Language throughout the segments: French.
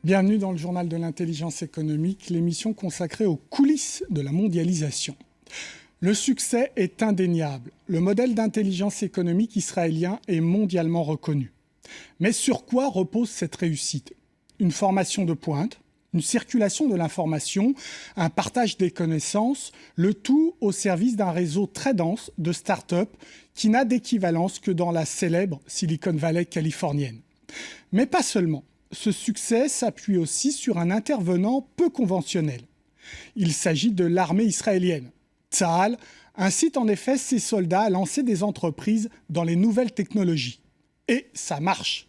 Bienvenue dans le journal de l'intelligence économique, l'émission consacrée aux coulisses de la mondialisation. Le succès est indéniable. Le modèle d'intelligence économique israélien est mondialement reconnu. Mais sur quoi repose cette réussite? Une formation de pointe, une circulation de l'information, un partage des connaissances, le tout au service d'un réseau très dense de start-up qui n'a d'équivalence que dans la célèbre Silicon Valley californienne. Mais pas seulement. Ce succès s'appuie aussi sur un intervenant peu conventionnel. Il s'agit de l'armée israélienne. Tsahal incite en effet ses soldats à lancer des entreprises dans les nouvelles technologies. Et ça marche.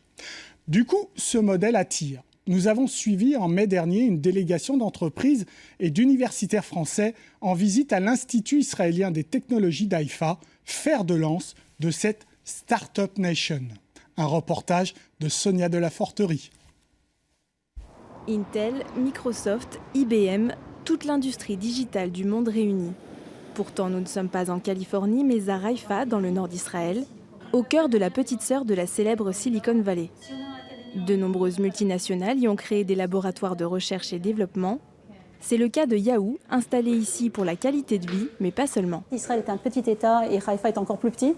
Du coup, ce modèle attire. Nous avons suivi en mai dernier une délégation d'entreprises et d'universitaires français en visite à l'Institut israélien des technologies d'Haïfa, fer de lance de cette Startup Nation. Un reportage de Sonia de la Forterie. Intel, Microsoft, IBM, toute l'industrie digitale du monde réunie. Pourtant, nous ne sommes pas en Californie, mais à Haïfa, dans le nord d'Israël, au cœur de la petite sœur de la célèbre Silicon Valley. De nombreuses multinationales y ont créé des laboratoires de recherche et développement. C'est le cas de Yahoo, installé ici pour la qualité de vie, mais pas seulement. Israël est un petit État et Haïfa est encore plus petit.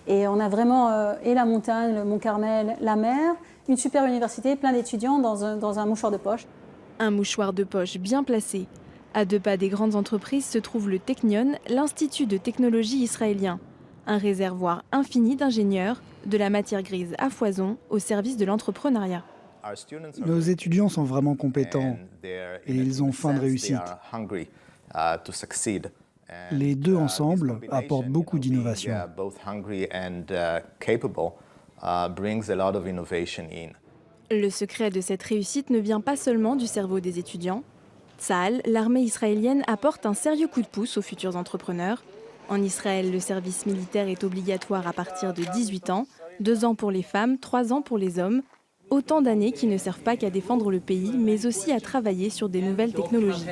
Et on a vraiment et la montagne, le Mont Carmel, la mer, une super université, plein d'étudiants dans un mouchoir de poche. Un mouchoir de poche bien placé. À 2 pas des grandes entreprises se trouve le Technion, l'Institut de technologie israélien. Un réservoir infini d'ingénieurs, de la matière grise à foison au service de l'entrepreneuriat. Nos étudiants sont vraiment compétents et ils ont faim de réussite. Les deux ensemble apportent beaucoup d'innovation. Le secret de cette réussite ne vient pas seulement du cerveau des étudiants. Tsahal, l'armée israélienne, apporte un sérieux coup de pouce aux futurs entrepreneurs. En Israël, le service militaire est obligatoire à partir de 18 ans, 2 ans pour les femmes, 3 ans pour les hommes. Autant d'années qui ne servent pas qu'à défendre le pays, mais aussi à travailler sur des nouvelles technologies.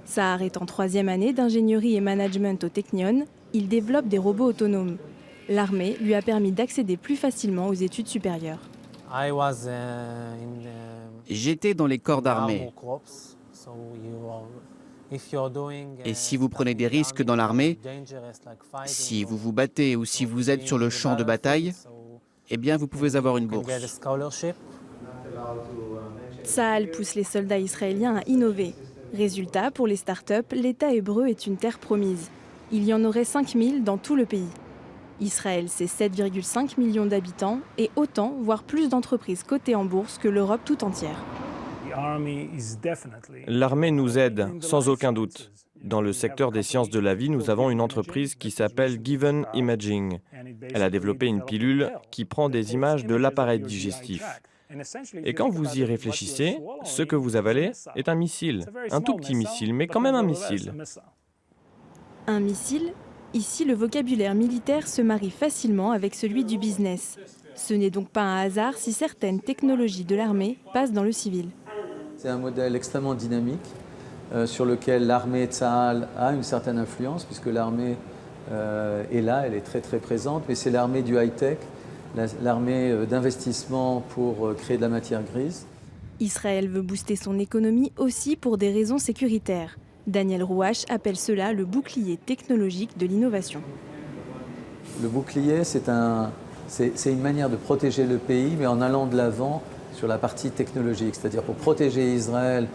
Sahar est en 3e année d'ingénierie et management au Technion. Il développe des robots autonomes. L'armée lui a permis d'accéder plus facilement aux études supérieures. J'étais dans les corps d'armée. Et si vous prenez des risques dans l'armée, si vous vous battez ou si vous êtes sur le champ de bataille, eh bien vous pouvez avoir une bourse. Tsahal pousse les soldats israéliens à innover. Résultat, pour les startups, l'État hébreu est une terre promise. Il y en aurait 5000 dans tout le pays. Israël, c'est 7,5 millions d'habitants et autant, voire plus d'entreprises cotées en bourse que l'Europe tout entière. L'armée nous aide, sans aucun doute. Dans le secteur des sciences de la vie, nous avons une entreprise qui s'appelle Given Imaging. Elle a développé une pilule qui prend des images de l'appareil digestif. Et quand vous y réfléchissez, ce que vous avalez est un missile. Un tout petit missile, mais quand même un missile. Un missile? Ici, le vocabulaire militaire se marie facilement avec celui du business. Ce n'est donc pas un hasard si certaines technologies de l'armée passent dans le civil. C'est un modèle extrêmement dynamique sur lequel l'armée Tsahal a une certaine influence, puisque l'armée est là, elle est très très présente, mais c'est l'armée du high-tech, l'armée d'investissement pour créer de la matière grise. Israël veut booster son économie aussi pour des raisons sécuritaires. Daniel Rouache appelle cela le bouclier technologique de l'innovation. Le bouclier, c'est une manière de protéger le pays, mais en allant de l'avant sur la partie technologique. C'est-à-dire pour protéger Israël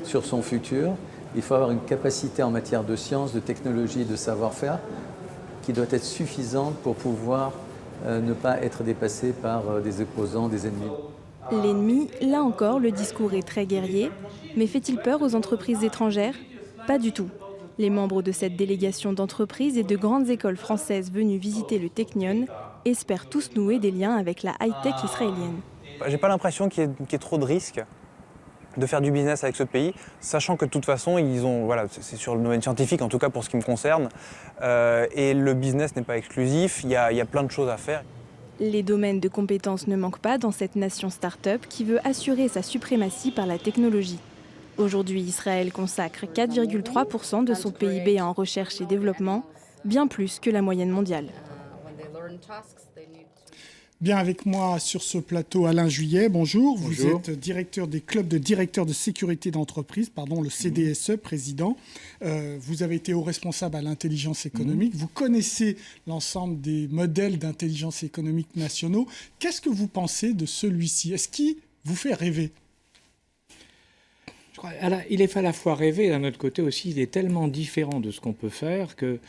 sur son futur, il faut avoir une capacité en matière de science, de technologie, de savoir-faire qui doit être suffisante pour pouvoir ne pas être dépassé par des opposants, des ennemis. L'ennemi, là encore, le discours est très guerrier. Mais fait-il peur aux entreprises étrangères? Pas du tout. Les membres de cette délégation d'entreprises et de grandes écoles françaises venues visiter le Technion espèrent tous nouer des liens avec la high-tech israélienne. J'ai pas l'impression qu'il y ait trop de risques de faire du business avec ce pays, sachant que de toute façon, c'est sur le domaine scientifique, en tout cas pour ce qui me concerne, et le business n'est pas exclusif, il y a plein de choses à faire. Les domaines de compétences ne manquent pas dans cette nation start-up qui veut assurer sa suprématie par la technologie. Aujourd'hui, Israël consacre 4,3% de son PIB en recherche et développement, bien plus que la moyenne mondiale. Bien avec moi sur ce plateau, Alain Juillet, bonjour. Vous Bonjour. êtes directeur des clubs de directeurs de sécurité d'entreprise, le CDSE, président. Vous avez été haut responsable à l'intelligence économique. Vous connaissez l'ensemble des modèles d'intelligence économique nationaux. Qu'est-ce que vous pensez de celui-ci? Est-ce qu'il vous fait rêver? Je crois, il est fait à la fois rêver, d'un autre côté aussi, il est tellement différent de ce qu'on peut faire que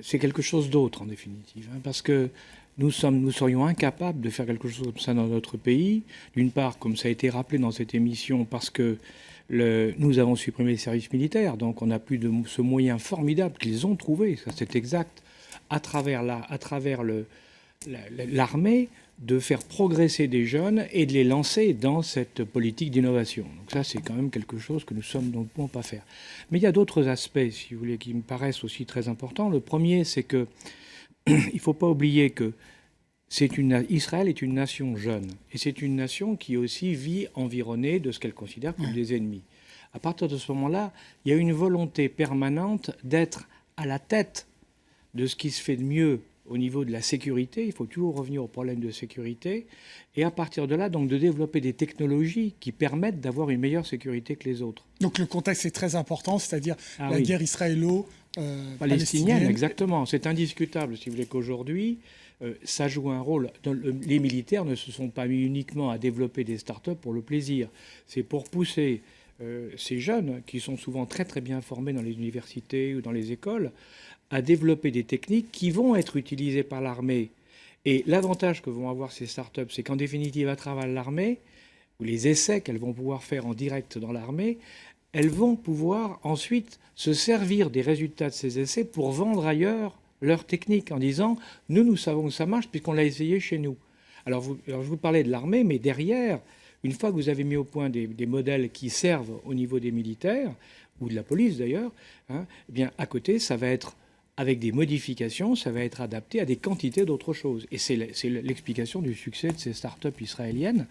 c'est quelque chose d'autre en définitive. Parce que nous serions incapables de faire quelque chose comme ça dans notre pays. D'une part, comme ça a été rappelé dans cette émission, parce que nous avons supprimé les services militaires, donc on n'a plus de ce moyen formidable qu'ils ont trouvé, ça c'est exact, à travers l'armée, de faire progresser des jeunes et de les lancer dans cette politique d'innovation. Donc ça, c'est quand même quelque chose que nous ne pouvons pas faire. Mais il y a d'autres aspects, si vous voulez, qui me paraissent aussi très importants. Le premier, c'est que il ne faut pas oublier que Israël est une nation jeune. Et c'est une nation qui aussi vit environnée de ce qu'elle considère comme des ennemis. À partir de ce moment-là, il y a une volonté permanente d'être à la tête de ce qui se fait de mieux au niveau de la sécurité. Il faut toujours revenir au problème de sécurité. Et à partir de là, donc, de développer des technologies qui permettent d'avoir une meilleure sécurité que les autres. Donc le contexte est très important, c'est-à-dire la guerre israélo-palestinienne. Exactement. C'est indiscutable, si vous voulez, qu'aujourd'hui, ça joue un rôle. Les militaires ne se sont pas mis uniquement à développer des start-up pour le plaisir. C'est pour pousser ces jeunes, qui sont souvent très très bien formés dans les universités ou dans les écoles, à développer des techniques qui vont être utilisées par l'armée. Et l'avantage que vont avoir ces start-up, c'est qu'en définitive, à travers l'armée, ou les essais qu'elles vont pouvoir faire en direct dans l'armée, elles vont pouvoir ensuite se servir des résultats de ces essais pour vendre ailleurs leur technique en disant « nous savons que ça marche puisqu'on l'a essayé chez nous ». Alors je vous parlais de l'armée, mais derrière, une fois que vous avez mis au point des modèles qui servent au niveau des militaires, ou de la police d'ailleurs, eh bien à côté, ça va être avec des modifications, ça va être adapté à des quantités d'autres choses. Et c'est l'explication du succès de ces start-up israéliennes.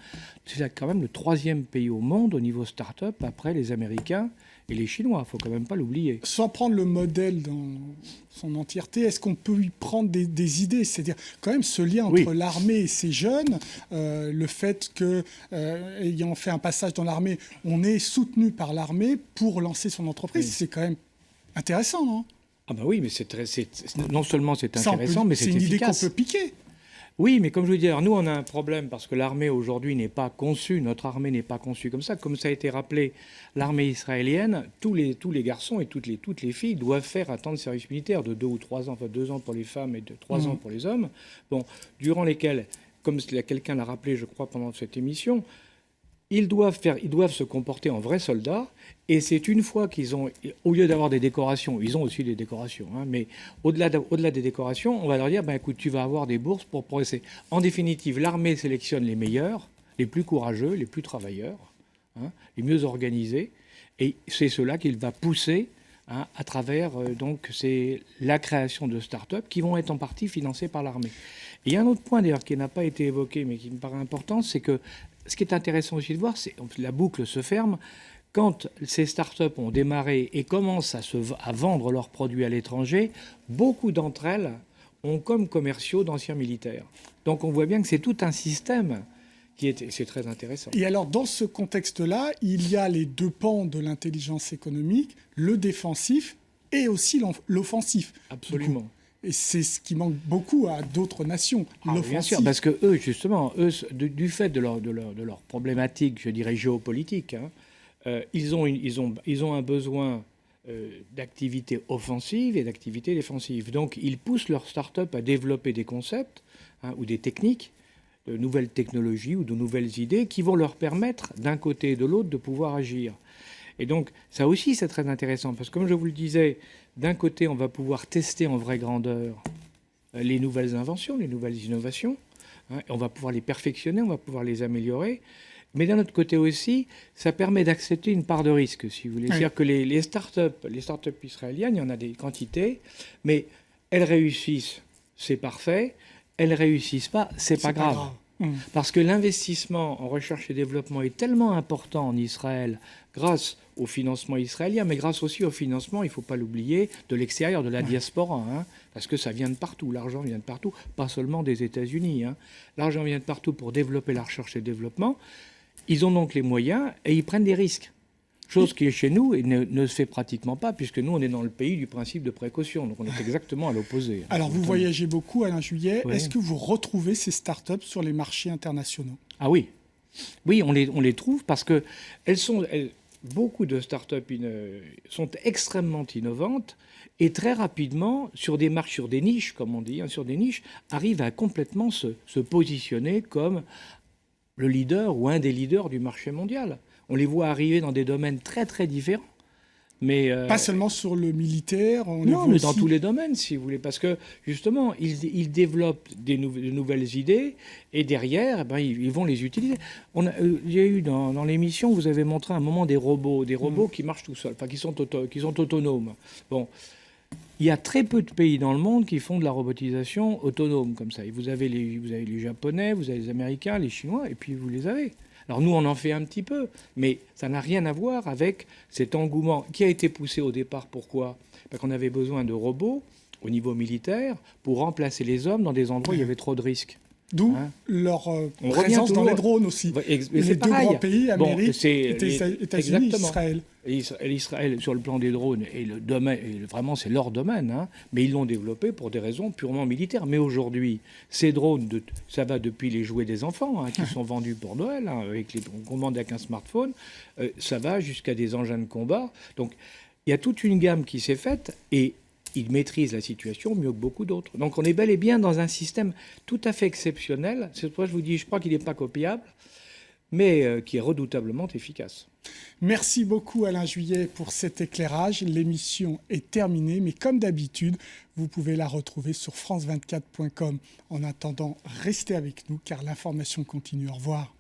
C'est quand même le 3e pays au monde au niveau start-up après les Américains et les Chinois. Il ne faut quand même pas l'oublier. Sans prendre le modèle dans son entièreté, est-ce qu'on peut y prendre des idées? C'est-à-dire quand même ce lien entre l'armée et ces jeunes, le fait que, ayant fait un passage dans l'armée, on est soutenu par l'armée pour lancer son entreprise. C'est quand même intéressant, non? Ah ben oui, mais non seulement c'est intéressant, mais c'est efficace. C'est une idée qu'on peut piquer. Oui, mais comme je vous dis, alors nous, on a un problème parce que l'armée aujourd'hui n'est pas conçue, notre armée n'est pas conçue comme ça. Comme ça a été rappelé, l'armée israélienne, tous les garçons et toutes les filles doivent faire un temps de service militaire de 2 ou 3 ans, enfin 2 ans pour les femmes et de 3 ans pour les hommes, bon, durant lesquels, comme quelqu'un l'a rappelé, je crois, pendant cette émission, ils doivent se comporter en vrais soldats, et c'est une fois qu'ils ont, au lieu d'avoir des décorations, ils ont aussi des décorations, mais au-delà des décorations, on va leur dire, écoute, tu vas avoir des bourses pour progresser. En définitive, l'armée sélectionne les meilleurs, les plus courageux, les plus travailleurs, les mieux organisés, et c'est cela qu'il va pousser à travers, donc, c'est la création de start-up qui vont être en partie financées par l'armée. Et il y a un autre point, d'ailleurs, qui n'a pas été évoqué, mais qui me paraît important, c'est que ce qui est intéressant aussi de voir, c'est que la boucle se ferme quand ces startups ont démarré et commencent à vendre leurs produits à l'étranger. Beaucoup d'entre elles ont comme commerciaux d'anciens militaires. Donc on voit bien que c'est tout un système c'est très intéressant. Et alors dans ce contexte-là, il y a les deux pans de l'intelligence économique, le défensif et aussi l'offensif. Absolument. Et c'est ce qui manque beaucoup à d'autres nations. Bien sûr, parce que eux, justement, du fait de leur problématique, je dirais géopolitique, ils ont un besoin d'activité offensive et d'activité défensive. Donc, ils poussent leurs start-up à développer des concepts ou des techniques, de nouvelles technologies ou de nouvelles idées qui vont leur permettre, d'un côté et de l'autre, de pouvoir agir. Et donc, ça aussi, c'est très intéressant, parce que comme je vous le disais, d'un côté, on va pouvoir tester en vraie grandeur les nouvelles inventions, les nouvelles innovations, et on va pouvoir les perfectionner, on va pouvoir les améliorer. Mais d'un autre côté aussi, ça permet d'accepter une part de risque, si vous voulez. C'est-à-dire que les start-up israéliennes, il y en a des quantités, mais elles réussissent, c'est parfait. Elles réussissent pas, c'est pas grave. Parce que l'investissement en recherche et développement est tellement important en Israël grâce au financement israélien, mais grâce aussi au financement, il ne faut pas l'oublier, de l'extérieur, de la diaspora, parce que ça vient de partout, l'argent vient de partout, pas seulement des États-Unis. L'argent vient de partout pour développer la recherche et le développement. Ils ont donc les moyens et ils prennent des risques. Chose qui est chez nous et ne se fait pratiquement pas, puisque nous, on est dans le pays du principe de précaution. Donc on est exactement à l'opposé. Alors vous voyagez beaucoup, Alain Juillet. Oui. Est-ce que vous retrouvez ces startups sur les marchés internationaux? Ah oui. Oui, on les trouve parce que beaucoup de startups sont extrêmement innovantes et très rapidement, sur des marques, sur des niches, comme on dit, sur des niches, arrivent à complètement se positionner comme le leader ou un des leaders du marché mondial. On les voit arriver dans des domaines très très différents. Mais pas seulement sur le militaire. Non, mais dans tous les domaines, si vous voulez, parce que justement, ils développent de nouvelles idées et derrière, ils vont les utiliser. Il y a eu dans l'émission, vous avez montré un moment des robots qui marchent tout seuls, enfin qui sont autonomes. Bon, il y a très peu de pays dans le monde qui font de la robotisation autonome comme ça. Et vous avez les Japonais, vous avez les Américains, les Chinois, et puis vous les avez. Alors nous, on en fait un petit peu, mais ça n'a rien à voir avec cet engouement qui a été poussé au départ. Pourquoi ? Parce qu'on avait besoin de robots au niveau militaire pour remplacer les hommes dans des endroits où il y avait trop de risques. D'où leur présence dans les drones aussi. Les deux grands pays, Amérique, États-Unis, Israël. Israël, sur le plan des drones, et le domaine, vraiment c'est leur domaine, mais ils l'ont développé pour des raisons purement militaires. Mais aujourd'hui, ces drones, ça va depuis les jouets des enfants, qui sont vendus pour Noël, avec on commande avec un smartphone, ça va jusqu'à des engins de combat. Donc il y a toute une gamme qui s'est faite, et ils maîtrisent la situation mieux que beaucoup d'autres. Donc on est bel et bien dans un système tout à fait exceptionnel. C'est pourquoi je vous dis, je crois qu'il n'est pas copiable, mais qui est redoutablement efficace. Merci beaucoup Alain Juillet pour cet éclairage. L'émission est terminée, mais comme d'habitude, vous pouvez la retrouver sur france24.com. En attendant, restez avec nous car l'information continue. Au revoir.